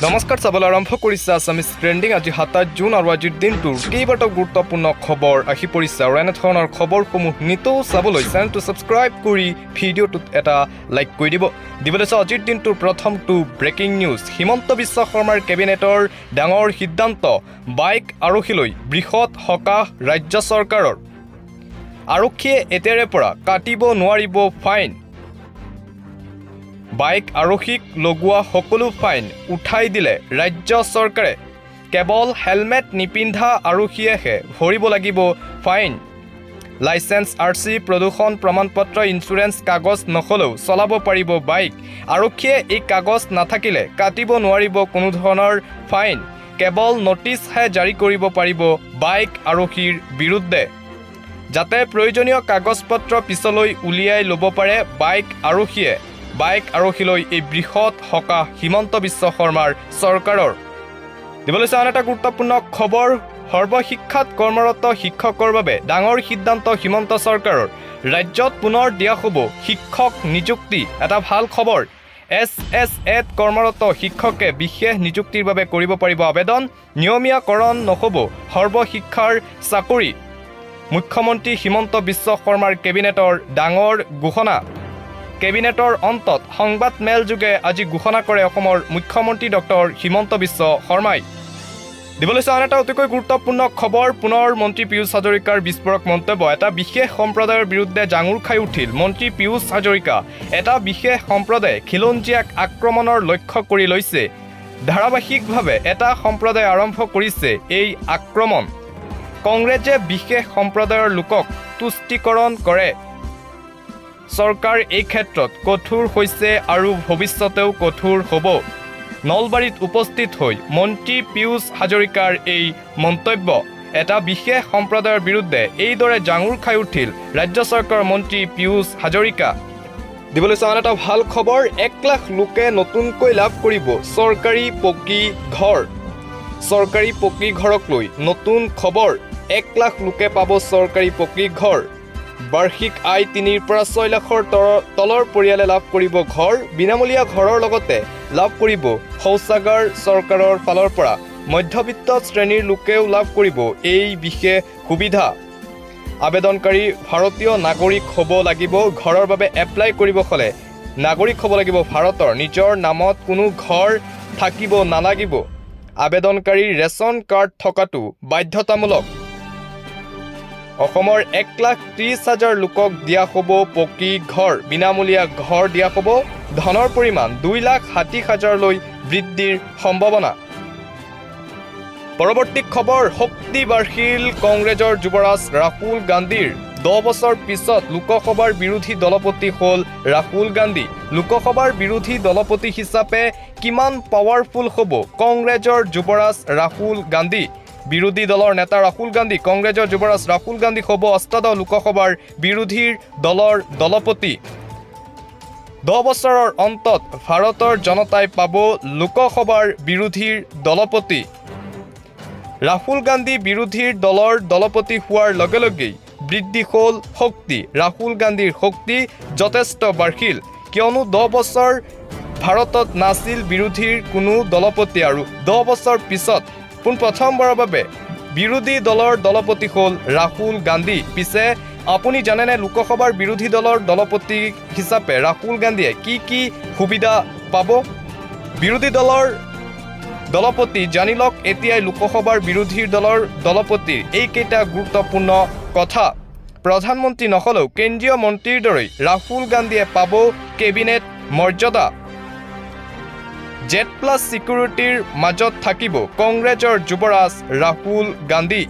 নমস্কাৰ চাবলৈ আৰম্ভ কৰিছে আছামিজ ট্ৰেণ্ডিং। আজি 27 জুন আৰু আজিৰ দিনটোৰ কেইবাটাও গুৰুত্বপূৰ্ণ খবৰ আহি পৰিছে আৰু এনেধৰণৰ খবৰসমূহ নিতৌ চাবলৈ চেনেলটো ছাবস্ক্ৰাইব কৰি ভিডিঅ'টোত এটা লাইক কৰি দিবলৈ চাওঁ আজিৰ দিনটোৰ প্ৰথমটো ব্ৰেকিং নিউজ। হিমন্ত বিশ্ব শৰ্মাৰ কেবিনেটৰ ডাঙৰ সিদ্ধান্ত, বাইক আৰক্ষীলৈ বৃহৎ সকাহ ৰাজ্য চৰকাৰৰ। আৰক্ষীয়ে এতিয়াৰে পৰা কাটিব নোৱাৰিব ফাইন। বাইক আৰক্ষীক লগোৱা সকলো ফাইন উঠাই দিলে ৰাজ্য চৰকাৰে। কেৱল হেলমেট নিপিন্ধা আৰক্ষীয়েহে ভৰিব লাগিব ফাইন। লাইচেন্স, RC, প্ৰদূষণ প্ৰমাণপত্ৰ, ইঞ্চুৰেঞ্চ কাগজ নহ'লেও চলাব পাৰিব বাইক। আৰক্ষীয়ে এই কাগজ নাথাকিলে কাটিব নোৱাৰিব কোনো ধৰণৰ ফাইন। কেৱল নটিচহে জাৰি কৰিব পাৰিব বাইক আৰক্ষীৰ বিৰুদ্ধে, যাতে প্ৰয়োজনীয় কাগজ পত্ৰ পিছলৈ উলিয়াই ল'ব পাৰে বাইক আৰক্ষীয়ে। বাইক আৰক্ষীলৈ এই বৃহৎ সকাহ হিমন্ত বিশ্ব শৰ্মাৰ চৰকাৰৰ। দিবলৈ চাওঁ এটা গুৰুত্বপূৰ্ণ খবৰ। সৰ্বশিক্ষাত কৰ্মৰত শিক্ষকৰ বাবে ডাঙৰ সিদ্ধান্ত হিমন্ত চৰকাৰৰ। ৰাজ্যত পুনৰ দিয়া হ'ব শিক্ষক নিযুক্তি, এটা ভাল খবৰ। SSAত কৰ্মৰত শিক্ষকে বিশেষ নিযুক্তিৰ বাবে কৰিব পাৰিব আবেদন। নিয়মীয়াকৰণ নহ'ব সৰ্বশিক্ষাৰ চাকৰি। মুখ্যমন্ত্ৰী হিমন্ত বিশ্ব শৰ্মাৰ কেবিনেটৰ ডাঙৰ ঘোষণা। কেবিনেটৰ অন্তত সংবাদ মেলযোগে আজি ঘোষণা কৰে অসমৰ মুখ্যমন্ত্ৰী ডক্টৰ হিমন্ত বিশ্ব শৰ্মাই। দিবলৈ চাওঁ এটা অতিকৈ গুৰুত্বপূৰ্ণ খবৰ। পুনৰ মন্ত্ৰী পীয়ুষ হাজৰিকাৰ বিস্ফোৰক মন্তব্য। এটা বিশেষ সম্প্ৰদায়ৰ বিৰুদ্ধে জাঙুৰ খাই উঠিল মন্ত্ৰী পীয়ুষ হাজৰিকা। এটা বিশেষ সম্প্ৰদায়ে খিলঞ্জীয়াক আক্ৰমণৰ লক্ষ্য কৰি লৈছে। ধাৰাবাহিকভাৱে এটা সম্প্ৰদায় আৰম্ভ কৰিছে এই আক্ৰমণ। কংগ্ৰেছে বিশেষ সম্প্ৰদায়ৰ লোকক তুষ্টিকৰণ কৰে। চৰকাৰ এই ক্ষেত্ৰত কঠোৰ হৈছে আৰু ভৱিষ্যতেও কঠোৰ হ'ব। নলবাৰীত উপস্থিত হৈ মন্ত্ৰী পীয়ুষ হাজৰিকাৰ এই মন্তব্য। এটা বিশেষ সম্প্ৰদায়ৰ বিৰুদ্ধে এইদৰে জাঙুৰ খাই উঠিল ৰাজ্য চৰকাৰৰ মন্ত্ৰী পীয়ুষ হাজৰিকা। দিবলৈ চাওঁ এটা ভাল খবৰ। 1 লাখ লোকে নতুনকৈ লাভ কৰিব চৰকাৰী পকী ঘৰ। চৰকাৰী পকী ঘৰক লৈ নতুন খবৰ। 1 লাখ লোকে পাব চৰকাৰী পকী ঘৰ। বাৰ্ষিক আয় 3 পৰা 6 লাখৰ তলৰ পৰিয়ালে লাভ কৰিব ঘৰ। বিনামূলীয়া ঘৰৰ লগতে লাভ কৰিব শৌচাগাৰ। চৰকাৰৰ ফালৰ পৰা মধ্যবিত্ত শ্ৰেণীৰ লোকেও লাভ কৰিব এই বিশেষ সুবিধা। আবেদনকাৰী ভাৰতীয় নাগৰিক হ'ব লাগিব। ঘৰৰ বাবে এপ্লাই কৰিব হ'লে নাগৰিক হ'ব লাগিব ভাৰতৰ। নিজৰ নামত কোনো ঘৰ থাকিব নালাগিব। আবেদনকাৰীৰ ৰেচন কাৰ্ড থকাটো বাধ্যতামূলক। অসমৰ 1,30,000 লোকক দিয়া হ'ব পকী ঘৰ। বিনামূলীয়া ঘৰ দিয়া হ'ব। ধনৰ পৰিমাণ 2,60,000লৈ বৃদ্ধিৰ সম্ভাৱনা। পৰৱৰ্তী খবৰ। শক্তি বাঢ়িল কংগ্ৰেছৰ যুৱৰাজ ৰাহুল গান্ধীৰ। 10 বছৰ পিছত লোকসভাৰ বিৰোধী দলপতি হ'ল ৰাহুল গান্ধী। লোকসভাৰ বিৰোধী দলপতি হিচাপে কিমান পাৱাৰফুল হ'ব কংগ্ৰেছৰ যুৱৰাজ ৰাহুল গান্ধী। বিৰোধী দলৰ নেতা ৰাহুল গান্ধী, কংগ্ৰেছৰ যুৱৰাজ ৰাহুল গান্ধী হ'ব অষ্টাদশ লোকসভাৰ বিৰোধী দলৰ দলপতি। 10 বছৰৰ অন্তত ভাৰতৰ জনতাই পাব লোকসভাৰ বিৰোধীৰ দলপতি। ৰাহুল গান্ধী বিৰোধী দলৰ দলপতি হোৱাৰ লগে লগেই বৃদ্ধি হ'ল শক্তি। ৰাহুল গান্ধীৰ শক্তি যথেষ্ট বাঢ়িল, কিয়নো 10 বছৰ ভাৰতত নাছিল বিৰোধীৰ কোনো দলপতি আৰু 10 বছৰ পিছত প্ৰথমবাৰৰ বাবে বিৰোধী দলৰ দলপতি হ'ল ৰাহুল গান্ধী। পিছে আপুনি জানেনে লোকসভাৰ বিৰোধী দলৰ দলপতি হিচাপে ৰাহুল গান্ধীয়ে কি সুবিধা পাব? বিৰোধী দলৰ দলপতি জানি লওক এতিয়াই লোকসভাৰ বিৰোধী দলৰ দলপতিৰ এইকেইটা গুৰুত্বপূৰ্ণ কথা। প্ৰধানমন্ত্ৰী নহ'লেও কেন্দ্ৰীয় মন্ত্ৰীৰ দৰেই ৰাহুল গান্ধীয়ে পাব কেবিনেট মৰ্যাদা। Z+ ছিকিউৰিটিৰ মাজত থাকিব কংগ্ৰেছৰ যুৱৰাজ ৰাহুল গান্ধী।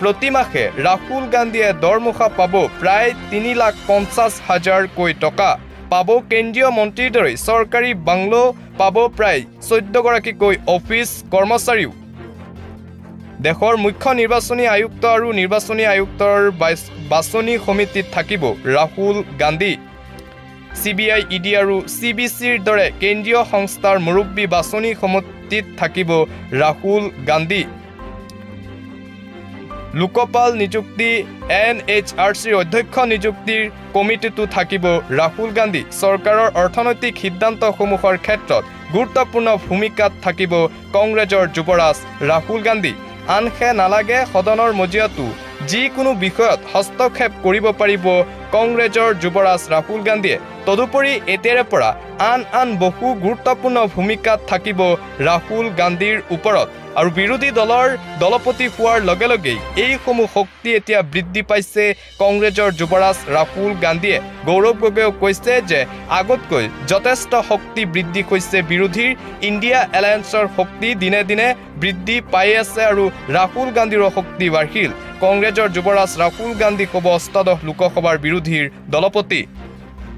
প্ৰতিমাহে ৰাহুল গান্ধীয়ে দৰমহা পাব প্ৰায় 3,50,000কৈ টকা। পাব কেন্দ্ৰীয় মন্ত্ৰীৰ দৰে চৰকাৰী বাংলো, পাব প্ৰায় 14গৰাকীকৈ অফিচ কৰ্মচাৰীও। দেশৰ মুখ্য নিৰ্বাচনী আয়ুক্ত আৰু নিৰ্বাচনী আয়ুক্তৰ বাছনি সমিতিত থাকিব ৰাহুল গান্ধী। CBI, ED আৰু CBCৰ দৰে কেন্দ্ৰীয় সংস্থাৰ মুৰব্বী বাছনি সমিতিত থাকিব ৰাহুল গান্ধী। লোকপাল নিযুক্তি, NHRCৰ অধ্যক্ষ নিযুক্তিৰ কমিটিটো থাকিব ৰাহুল গান্ধী। চৰকাৰৰ অৰ্থনৈতিক সিদ্ধান্তসমূহৰ ক্ষেত্ৰত গুৰুত্বপূৰ্ণ ভূমিকাত থাকিব কংগ্ৰেছৰ যুৱৰাজ ৰাহুল গান্ধী। আনহে নালাগে সদনৰ মজিয়াতো যিকোনো বিষয়ত হস্তক্ষেপ কৰিব পাৰিব কংগ্ৰেছৰ যুৱৰাজ ৰাহুল গান্ধীয়ে। তদুপৰি এতিয়াৰে পৰা আন বহু গুৰুত্বপূৰ্ণ ভূমিকাত থাকিব ৰাহুল গান্ধীৰ ওপৰত। আৰু বিৰোধী দলৰ দলপতি হোৱাৰ লগে লগেই এইসমূহ শক্তি এতিয়া বৃদ্ধি পাইছে কংগ্ৰেছৰ যুৱৰাজ ৰাহুল গান্ধীয়ে। গৌৰৱ গগৈয়ে কৈছে যে আগতকৈ যথেষ্ট শক্তি বৃদ্ধি হৈছে বিৰোধীৰ। ইণ্ডিয়া এলায়েন্সৰ শক্তি দিনে দিনে বৃদ্ধি পাই আছে আৰু ৰাহুল গান্ধীৰো শক্তি বাঢ়িল। কংগ্ৰেছৰ যুৱৰাজ ৰাহুল গান্ধী হ'ব অষ্টাদশ লোকসভাৰ বিৰোধীৰ দলপতি।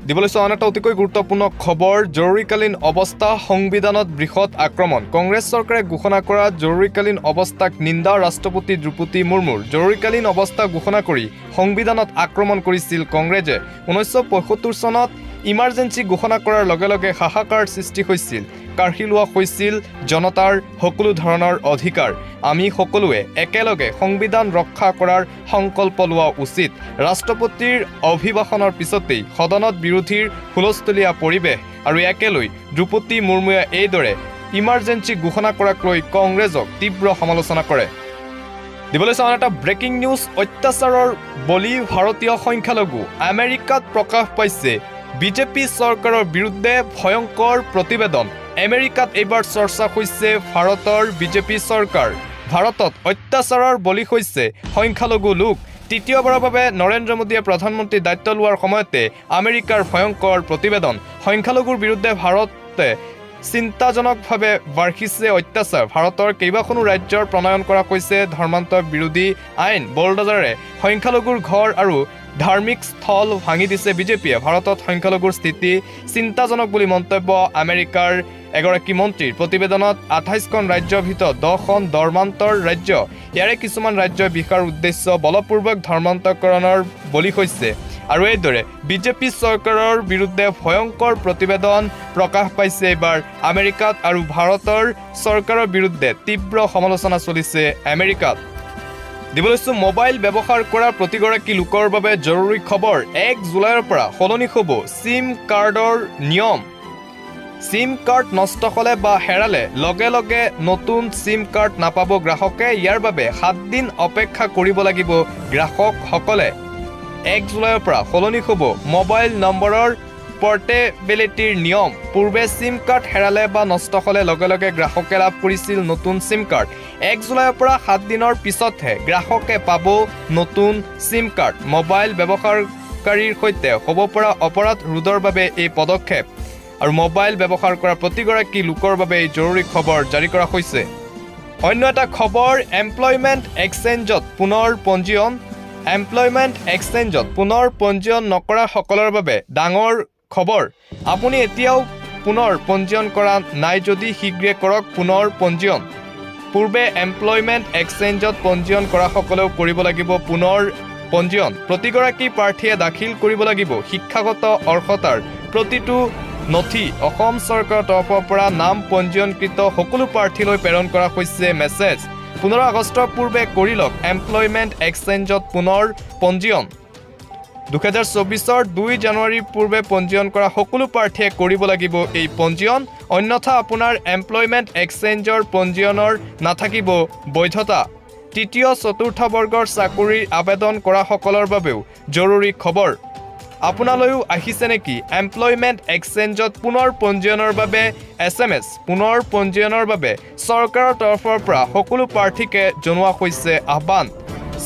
দিবলৈ আন এটা অতিকৈ গুৰুত্বপূৰ্ণ খবৰ, জৰুৰীকালীন অৱস্থা, সংবিধানত বৃহৎ আক্ৰমণ। কংগ্ৰেছ চৰকাৰে ঘোষণা কৰা জৰুৰীকালীন অৱস্থাক নিন্দা ৰাষ্ট্ৰপতি দ্ৰৌপদী মুৰ্মুৰ। জৰুৰীকালীন অৱস্থা ঘোষণা কৰি সংবিধানত আক্ৰমণ কৰিছিল কংগ্ৰেছে। 1975 চনত ইমাৰ্জেঞ্চি ঘোষণা কৰাৰ লগে লগে হাহাকাৰ সৃষ্টি হৈছিল। কাঢ়ি লোৱা হৈছিল জনতাৰ সকলো ধৰণৰ অধিকাৰ। আমি সকলোৱে একেলগে সংবিধান ৰক্ষা কৰাৰ সংকল্প লোৱা উচিত। ৰাষ্ট্ৰপতিৰ অভিভাষণৰ পিছতেই সদনত বিৰোধীৰ হুলস্থলীয়া পৰিৱেশ আৰু একেলৈ দ্ৰৌপদী মুৰ্মুৱে এইদৰে ইমাৰ্জেঞ্চি ঘোষণা কৰাক লৈ কংগ্ৰেছক তীব্ৰ সমালোচনা কৰে। দিবলৈ চাওঁ এটা ব্ৰেকিং নিউজ, অত্যাচাৰৰ বলি ভাৰতীয় সংখ্যালঘু। আমেৰিকাত প্ৰকাশ পাইছে বিজেপি চৰকাৰৰ বিৰুদ্ধে ভয়ংকৰ প্ৰতিবেদন। আমেৰিকাত এইবাৰ চৰ্চা হৈছে ভাৰতৰ বিজেপি চৰকাৰ। ভাৰতত অত্যাচাৰৰ বলি হৈছে সংখ্যালঘু লোক। তৃতীয়বাৰৰ বাবে নৰেন্দ্ৰ মোদীয়ে প্ৰধানমন্ত্ৰীৰ দায়িত্ব লোৱাৰ সময়তে আমেৰিকাৰ ভয়ংকৰ প্ৰতিবেদন। সংখ্যালঘুৰ বিৰুদ্ধে ভাৰতে চিন্তাজনকভাৱে বাঢ়িছে অত্যাচাৰ। ভাৰতৰ কেইবাখনো ৰাজ্যৰ প্ৰণয়ন কৰা হৈছে ধৰ্মান্তৰ বিৰোধী আইন। বলডজাৰেৰে সংখ্যালঘুৰ ঘৰ আৰু ধাৰ্মিক স্থল ভাঙি দিছে বিজেপিয়ে। ভাৰতত সংখ্যালঘুৰ স্থিতি চিন্তাজনক বুলি মন্তব্য আমেৰিকাৰ এগৰাকী মন্ত্ৰীৰ। প্ৰতিবেদনত 28খন ৰাজ্যৰ ভিতৰত 10খন ধৰ্মান্তৰ ৰাজ্য। ইয়াৰে কিছুমান ৰাজ্যই বিহাৰ উদ্দেশ্য বলপূৰ্বক ধৰ্মান্তকৰণৰ বলি হৈছে। আৰু এইদৰে বিজেপি চৰকাৰৰ বিৰুদ্ধে ভয়ংকৰ প্ৰতিবেদন প্ৰকাশ পাইছে এইবাৰ আমেৰিকাত। আৰু ভাৰতৰ চৰকাৰৰ বিৰুদ্ধে তীব্ৰ সমালোচনা চলিছে আমেৰিকাত। দিবলৈছোঁ মোবাইল ব্যৱহাৰ কৰা প্ৰতিগৰাকী লোকৰ বাবে জৰুৰী খবৰ। 1 জুলাইৰ পৰা সলনি হ'ব চিম কাৰ্ডৰ নিয়ম। চিম কাৰ্ড নষ্ট হ'লে বা হেৰালে লগে লগে নতুন চিম কাৰ্ড নাপাব গ্ৰাহকে। ইয়াৰ বাবে 7 দিন অপেক্ষা কৰিব লাগিব গ্ৰাহকসকলে। 1 জুলাইৰ পৰা সলনি হ'ব মোবাইল নম্বৰৰ পৰ্টেবিলিটিৰ নিয়ম। পূৰ্বে চিম কাৰ্ড হেৰালে বা নষ্ট হ'লে লগে লগে গ্ৰাহকে লাভ কৰিছিল নতুন চিম কাৰ্ড। 1 জুলাইৰ পৰা 7 দিনৰ পিছতহে গ্ৰাহকে পাব নতুন চিম কাৰ্ড। মোবাইল ব্যৱহাৰকাৰীৰ সৈতে হ'ব পৰা অপৰাধ ৰোধৰ বাবে এই পদক্ষেপ। আৰু মোবাইল ব্যৱহাৰ কৰা প্ৰতিগৰাকী লোকৰ বাবে এই জৰুৰী খবৰ জাৰি কৰা হৈছে। অন্য এটা খবৰ, এমপ্লয়মেণ্ট এক্সচেঞ্জত পুনৰ পঞ্জীয়ন। এমপ্লয়মেণ্ট এক্সচেঞ্জত পুনৰ পঞ্জীয়ন নকৰাসকলৰ বাবে ডাঙৰ খবৰ। আপুনি এতিয়াও পুনৰ পঞ্জীয়ন কৰা নাই যদি শীঘ্ৰে কৰক পুনৰ পঞ্জীয়ন। পূৰ্বে এমপ্লয়মেণ্ট এক্সচেঞ্জত পঞ্জীয়ন কৰাসকলেও কৰিব লাগিব পুনৰ পঞ্জীয়ন। প্ৰতিগৰাকী প্ৰাৰ্থীয়ে দাখিল কৰিব লাগিব শিক্ষাগত অৰ্হতাৰ প্ৰতিটো নথি। অসম চৰকাৰৰ তৰফৰ পৰা নাম পঞ্জীয়নকৃত সকলো প্ৰাৰ্থীলৈ প্ৰেৰণ কৰা হৈছে মেছেজ। 15 আগষ্টৰ পূৰ্বে কৰি লওক এমপ্লয়মেণ্ট এক্সচেঞ্জত পুনৰ পঞ্জীয়ন। 2024 2 জানুৱাৰীৰ পূৰ্বে পঞ্জীয়ন কৰা সকলো প্ৰাৰ্থীয়ে কৰিব লাগিব এই পঞ্জীয়ন। অন্যথা আপোনাৰ এমপ্লয়মেণ্ট এক্সচেঞ্জৰ পঞ্জীয়নৰ নাথাকিব বৈধতা। তৃতীয় চতুৰ্থ বৰ্গৰ চাকৰিৰ আবেদন কৰাসকলৰ বাবেও জৰুৰী খবৰ। আপোনালৈও আহিছে নেকি এমপ্লয়মেণ্ট এক্সচেঞ্জত পুনৰ পঞ্জীয়নৰ বাবে SMS? পুনৰ পঞ্জীয়নৰ বাবে চৰকাৰৰ তৰফৰ পৰা সকলো প্ৰাৰ্থীকে জনোৱা হৈছে আহ্বান।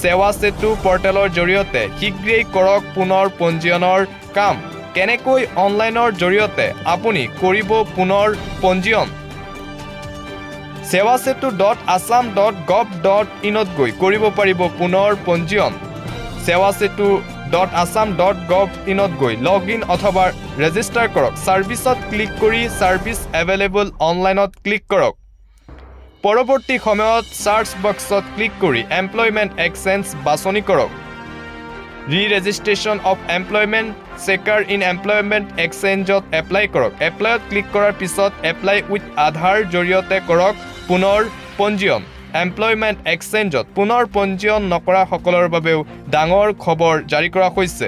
সেৱা সেতু পৰ্টেলৰ জৰিয়তে শীঘ্ৰেই কৰক পুনৰ পঞ্জীয়নৰ কাম। কেনেকৈ অনলাইনৰ জৰিয়তে আপুনি কৰিব পুনৰ পঞ্জীয়ন? sewasetu.assam.gov.in গৈ কৰিব পাৰিব পুনৰ পঞ্জীয়ন। sewasetu.assam.gov.in গৈ লগ ইন অথবা ৰেজিষ্টাৰ কৰক। ছাৰ্ভিচত ক্লিক কৰি ছাৰ্ভিচ এভেইলেবল অনলাইনত ক্লিক কৰক। পৰৱৰ্তী সময়ত চাৰ্চ বক্সত ক্লিক কৰি এমপ্লয়মেণ্ট এক্সচেঞ্জ বাছনি কৰক। Re-registration of employment seeker in employment এক্সচেঞ্জত এপ্লাই কৰক। এপ্লাইত ক্লিক কৰাৰ পিছত এপ্লাই উইথ আধাৰ জৰিয়তে কৰক পুনৰ পঞ্জীয়ন। এমপ্লয়মেণ্ট এক্সচেঞ্জত পুনৰ পঞ্জীয়ন নকৰাসকলৰ বাবেও ডাঙৰ খবৰ জাৰি কৰা হৈছে।